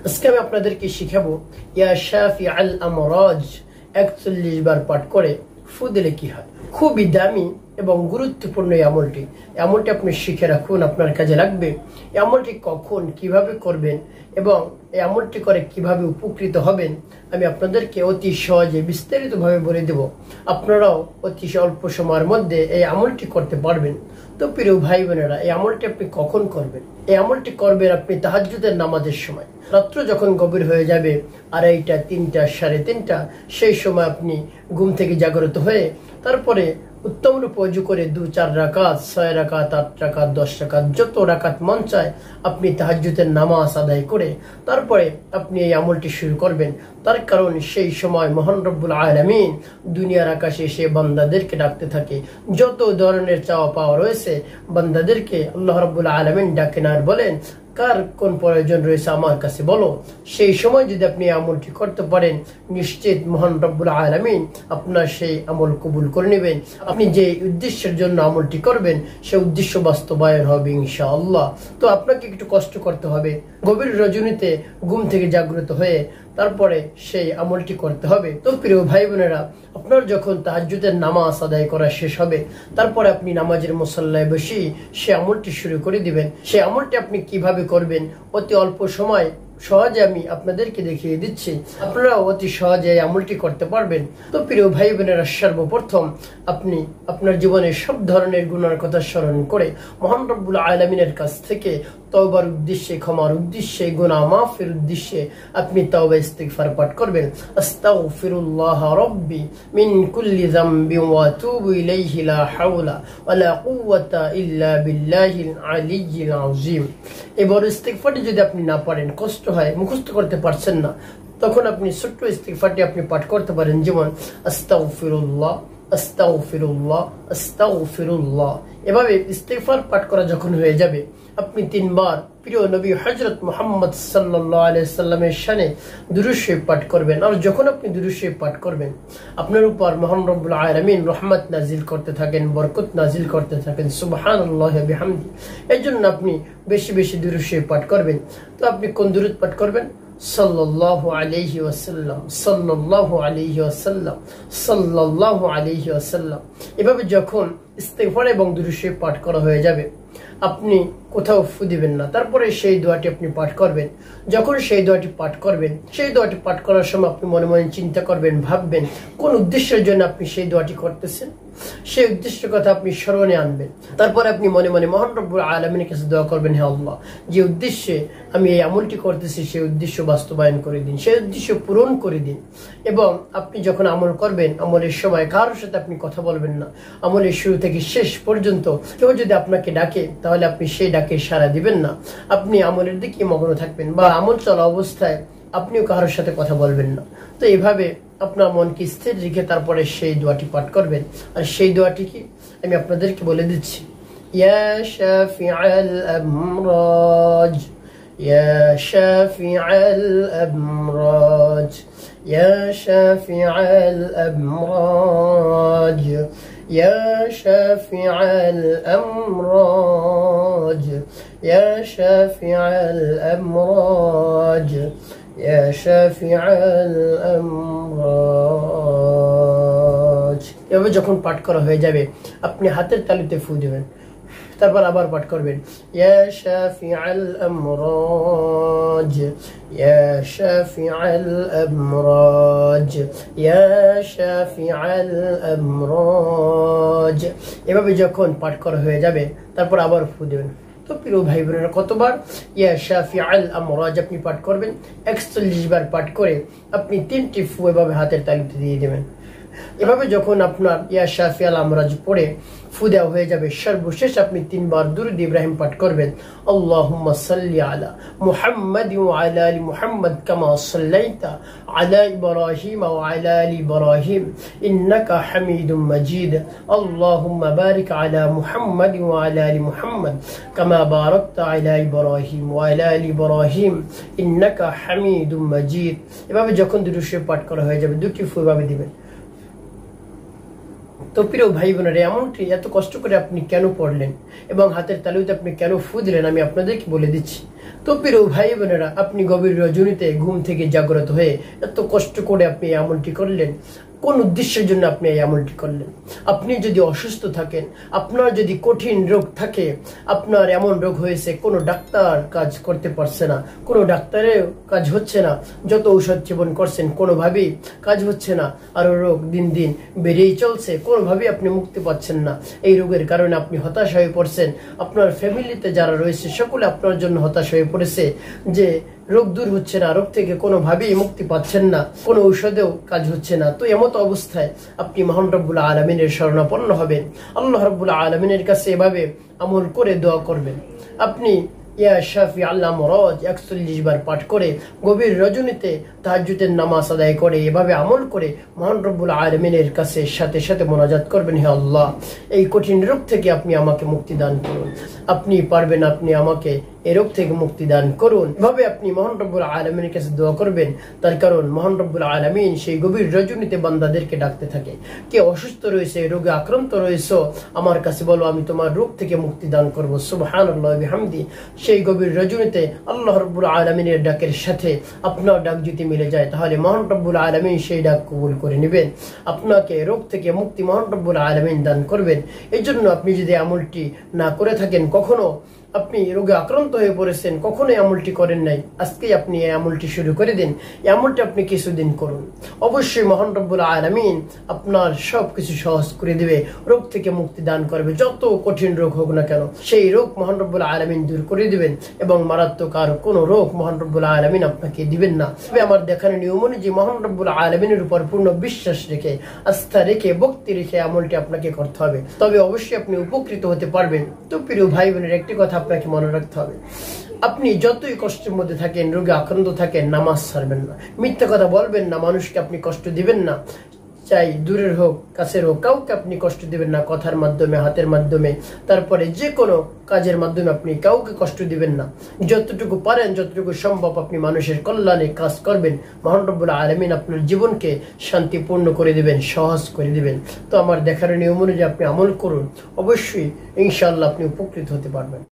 আজকে আমি আপনাদেরকে শিখাবো ইয়া শাফিআল আমরাজ ৪১ বার পাঠ করে ফু দিলে কি হয়। খুবই দামি এবং গুরুত্বপূর্ণ এই আমলটি আপনি শিখে রাখুন, আপনার কাজে লাগবে। এই আমলটি কখন কিভাবে করবেন এবং এই আমলটি করে কিভাবে উপকৃত হবেন আমি আপনাদেরকে অতি সহজে বিস্তারিতভাবে বলে দেব। আপনারাও অতি অল্প সময়ের মধ্যে এই আমলটি করতে পারবেন। তো প্রিয় ভাই বোনেরা, এই আমলটি আপনি কখন করবেন? এই আমলটি করবেন আপনি তাহাজ্জুদের নামাজের সময়। রাত্র যখন গভীর হয়ে যাবে ২:৩০, ৩টা, ৩:৩০, সেই সময় আপনি ঘুম থেকে জাগ্রত হয়ে তারপরে উত্তম রূপে ওযু করে ২-৪ রাকাত, ৬ রাকাত, ৮ রাকাত, ১০ রাকাত, যত রাকাত মন চায় আপনি তাহাজ্জুদের নামাজ আদায় করে তারপরে আপনি এই আমলটি শুরু করবেন। তার কারণ সেই সময় মহান রব্বুল আলামিন দুনিয়ার আকাশে এসে বান্দাদেরকে ডাকতে থাকে। যত ধরনের চাওয়া পাওয়া রয়েছে বান্দাদেরকে আল্লাহ রব্বুল আলামিন ডাকেন আর বলেন, কার কোন প্রয়োজন রয়েছে আমার কাছে বলো। সেই সময় যদি আপনি আমলটি করতে পারেন, নিশ্চিত মহান রব্বুল আলামিন আপনার সেই আমল কবুল করে নেবেন। আপনি যে উদ্দেশ্যের জন্য আমলটি করবেন সেই উদ্দেশ্য বাস্তবায়ন হবে ইনশাআল্লাহ। তো আপনাকে একটু কষ্ট করতে হবে। গভীর রজনীতে ঘুম থেকে জাগ্রত হয়ে তারপরে সেই আমলটি করতে হবে। তো প্রিয় ভাই বোনেরা, আপনার যখন তাহাজ্জুদের নামাজ আদায় করা শেষ হবে তারপরে আপনি নামাজের মুসল্লায় বসে সে আমলটি শুরু করে দিবেন। সেই আমলটি আপনি কিভাবে করবেন অতি অল্প সময় সহজে আমি আপনাদেরকে দেখিয়ে দিচ্ছি, আপনারা অতি সহজে এই আমলটি করতে পারবেন। তো প্রিয় ভাই বোনেরা, সর্বপ্রথম আপনি আপনার জীবনে সব ধরনের গুনার কথা স্মরণ করে মহান রব্বুল আলামিনের কাছ থেকে তওবার উদ্দেশ্যে, ক্ষমার উদ্দেশ্যে, গুনাহ মাফের উদ্দেশ্যে আপনি তাওবা ইস্তিগফার পাঠ করবেন। আস্তাগফিরুল্লাহ রাব্বি মিন কুল্লি যামবি ওয়া আতুবু ইলাইহি লা হাওলা ওয়া লা কুওয়াতা ইল্লা বিল্লাহিল আলিয়্যিল আযীম। এবার ইস্তিগফারটি যদি আপনি না পারেন, কষ্ট হয়, মুখস্থ করতে পারছেন না, তখন আপনি ছোট্ট ইস্তিগফারটি আপনি পাঠ করতে পারেন, যেমন আস্তাগফিরুল্লাহ, আস্তাগফিরুল্লাহ, আস্তাগফিরুল্লাহ। এভাবে ইস্তিগফার পাঠ করা যখন হয়ে যাবে আপনি ৩ বার প্রিয় নবী হযরত মুহাম্মদ সাল্লাল্লাহু আলাইহি সাল্লামের শানে দুরূদ শরীফ পাঠ করবেন। আর যখন আপনি দুরূদ শরীফ পাঠ করবেন আপনার উপর মহান রব্বুল আলামিন রহমত নাজিল করতে থাকেন, বরকত নাজিল করতে থাকেন। সুবহানাল্লাহি ওয়া বিহামদি। এজন্য আপনি বেশি বেশি দুরূদ শরীফ পাঠ করবেন। তো আপনি কোন দুরূদ পাঠ করবেন? সাল্লাল্লাহু আলাইহি ওয়াসাল্লাম, সাল্লাল্লাহু আলাইহি ওয়াসাল্লাম, সাল্লাল্লাহু আলাইহি ওয়াসাল্লাম। এভাবে যখন ইস্তিগফার এবং দুরূদ শরীফ পাঠ করা হয়ে যাবে আপনি কোথাও ফু দিবেন না। তারপরে সেই দোয়াটি আপনি পাঠ করবেন। যখন সেই দোয়াটি পাঠ করবেন, সেই দোয়াটি পাঠ করার সময় আপনি মনে মনে চিন্তা করবেন, ভাববেন কোন উদ্দেশ্যের জন্য আপনি সেই দোয়াটি করতেছেন, সেই উদ্দেশ্যের কথা আপনি স্মরণে আনবেন। তারপরে আপনি মনে মনে মহান রব্বুল আলামিনের কাছে দোয়া করবেন, হে আল্লাহ, যে উদ্দেশ্যে আমি এই আমলটি করতেছি সেই উদ্দেশ্য বাস্তবায়ন করে দিন, সেই উদ্দেশ্য পূরণ করে দিন। এবং আপনি যখন আমল করবেন, আমলের সময় কারোর সাথে আপনি কথা বলবেন না। আমলের শুরু থেকে শেষ পর্যন্ত কেউ যদি আপনাকে ডাকে তাহলে আপনি সেই ডাকে সাড়া দিবেন না। আপনি আমলের দিকে মগ্ন থাকবেন বা আমল চলা অবস্থায় আপনিও কারোর সাথে কথা বলবেন না। তো এইভাবে আপনার মনকে স্থির রেখে তারপরে সেই দোয়াটি পাঠ করবেন। আর সেই দোয়াটি কি আমি আপনাদেরকে বলে দিচ্ছি, ইয়া শাফিআল আমরাজ, ইয়া শাফিআল আমরাজ, ইয়া শাফিআল আমরাজ, ইয়া শাফিআল আমরাজ, ইয়া শাফিআল আমরাজ, ইয়া শাফিআল আমরাজ। এভাবে যখন পাঠ করা হয়ে যাবে আপনি হাতের তালুতে ফু দেবেন। তারপর আবার পাঠ করবেন, ইয়া শাফিআল আমরাজ, ইয়া শাফিআল আমরাজ, ইয়া শাফিআল আমরাজ। এভাবে যখন পাঠ করা হয়ে যাবে তারপর আবার ফু দেবেন। তো প্রিয় ভাই বোনেরা, কতবার ইয়া শাফিআল আমরাজ আপনি পাঠ করবেন? ৪১ বার পাঠ করে আপনি ৩টি ফু এভাবে হাতের তালুতে দিয়ে দেবেন। এভাবে যখন আপনার ইয়া শাফিআল আমরাজ পড়ে ফু দেওয়া হয়ে যাবে, সর্বশেষ আপনি ৩ বার দুরূদ ইব্রাহিম পাঠ করবেন। আল্লাহুম্মা সাল্লি আলা মুহাম্মাদ ওয়া আলা আলি মুহাম্মাদ কামা সাল্লাইতা আলা ইব্রাহিম ওয়া আলা আলি ইব্রাহিম ইন্নাকা হামিদুম মাজিদ। আল্লাহুম্মা বারিক আলা মুহাম্মাদ ওয়া আলা আলি মুহাম্মাদ কামা বারাকতা আলা ইব্রাহিম ওয়া আলা আলি ইব্রাহিম ইন্নাকা হামিদুম মাজিদ। এভাবে যখন দুরূদ শরীফ পাঠ করা হয়ে যাবে 2টি ফু এভাবে দিবেন। তো প্রিয় ভাই বোনেরা, এমনটি এত কষ্ট করে আপনি কেন পড়লেন এবং হাতের তালুতে আপনি কেন ফু দিলেন আমি আপনাদেরকে বলে দিচ্ছি। তো প্রিয় ভাই বোনেরা, আপনি গভীর রজনীতে ঘুম থেকে জাগ্রত হয়ে এত কষ্ট করে আপনি এই আমলটি করলেন, কোন উদ্দেশ্যের জন্য আপনি এই আমলটি করলেন? আপনি যদি অসুস্থ থাকেন, আপনার যদি কঠিন রোগ থাকে, আপনার এমন রোগ হয়েছে কোনো ডাক্তার কাজ করতে পারছে না, কোনো ডাক্তারের কাজ হচ্ছে না, যত ঔষধ সেবন করছেন কোনোভাবেই কাজ হচ্ছে না, আরো রোগ দিন দিন বেড়েই চলছে, কোনোভাবেই আপনি মুক্তি পাচ্ছেন না। এই রোগের কারণে আপনি হতাশ হয়ে পড়ছেন, আপনার ফ্যামিলিতে যারা রয়েছে সকলে আপনার জন্য হতাশ হয়ে পড়েছে যে রোগ দূর হচ্ছে না, রোগ থেকে কোনোভাবেই মুক্তি পাচ্ছেন না, কোনো ঔষধেও কাজ হচ্ছে না। তো এমত অবস্থায় আপনি মহান রব্বুল আলামিনের শরণাপন্ন হবেন, আল্লাহ রব্বুল আলামিনের কাছে এভাবে আমল করে দোয়া করবেন। আপনি ইয়া শাফি আল্লাহ মরজ 41 বার পাঠ করে গভীর রজনীতে তাহাজ্জুদের নামাজ আদায় করে এভাবে আমল করে মহান রব্বুল আলামিনের কাছে সাথে সাথে মোনাজাত করবেন, হে আল্লাহ, এই কঠিন রোগ থেকে আপনি আমাকে মুক্তি দান করুন, আপনি পারবেন, আপনি আমাকে এই রোগ থেকে মুক্তি দান করুন। এভাবে আপনি মহান রব্বুল আলামিনের কাছে দোয়া করবেন। তার কারণ মহান রব্বুল আলামিন সেই গভীর রজনীতে বান্দাদেরকে ডাকতে থাকে, কে অসুস্থ রয়েছে, রোগে আক্রান্ত রয়েছে, আমার কাছে বলো, আমি তোমার রোগ থেকে মুক্তি দান করব। সুবহানাল্লাহ ওয়া বিহামদি। সেই গভীর রজনীতে আল্লাহ রব্বুল আলামিনের ডাকের সাথে আপনার ডাক যদি মিলে যায়, তাহলে মহান রব্বুল আলামিন সেই ডাক কবুল করে নেবেন, আপনাকে রোগ থেকে মুক্তি মহান রব্বুল আলামিন দান করবেন। এই জন্য আপনি যদি আমলটি না করে থাকেন, কখনো আপনি রোগে আক্রান্ত হয়ে পড়েছেন, কখনোই আমলটি করেন নাই, আজকেই আপনি এই আমলটি শুরু করে দিন। এই আমলটি আপনি কিছুদিন করুন, অবশ্যই মহান রব্বুল আলামিন আপনার সবকিছু সহজ করে দিবে, রোগ থেকে মুক্তি দান করবে। যত কঠিন রোগ হোক না কেন, সেই রোগ মহান রব্বুল আলামিন দূর করে দিবেন, এবং মারাত্মক আর কোনো রোগ মহান রব্বুল আলামিন আপনাকে দিবেন না। তবে আমার দেখানো নিয়ম অনুযায়ী মহান রব্বুল আলামিনের উপর পূর্ণ বিশ্বাস রেখে, আস্থা রেখে, ভক্তি রেখে আমলটি আপনাকে করতে হবে, তবে অবশ্যই আপনি উপকৃত হতে পারবেন। তো প্রিয় ভাই বোনের, একটি কথা আপনাকে মনে রাখতে হবে, আপনি যতই কষ্টের মধ্যে থাকেন, রোগে আক্রান্ত থাকেন, নামাজ ছাড়বেন না, মিথ্যা কথা বলবেন না, মানুষকে আপনি কষ্ট দিবেন না, চাই দূরের হোক কাছের হোক, কাউকে আপনি কষ্ট দিবেন না, কথার মাধ্যমে, হাতের মাধ্যমে, তারপরে যে কোনো কাজের মাধ্যমে আপনি কাউকে কষ্ট দিবেন না। যতটুকু পারেন, যতটুকু সম্ভব আপনি মানুষের কল্যাণে কাজ করবেন, মহান রব্বুল আলামিন আপনার জীবনকে শান্তিপূর্ণ করে দিবেন, সহজ করে দিবেন। তো আমার দেখার নিয়ম অনুযায়ী আপনি আমল করুন, অবশ্যই ইনশাআল্লাহ আপনি উপকৃত হতে পারবেন।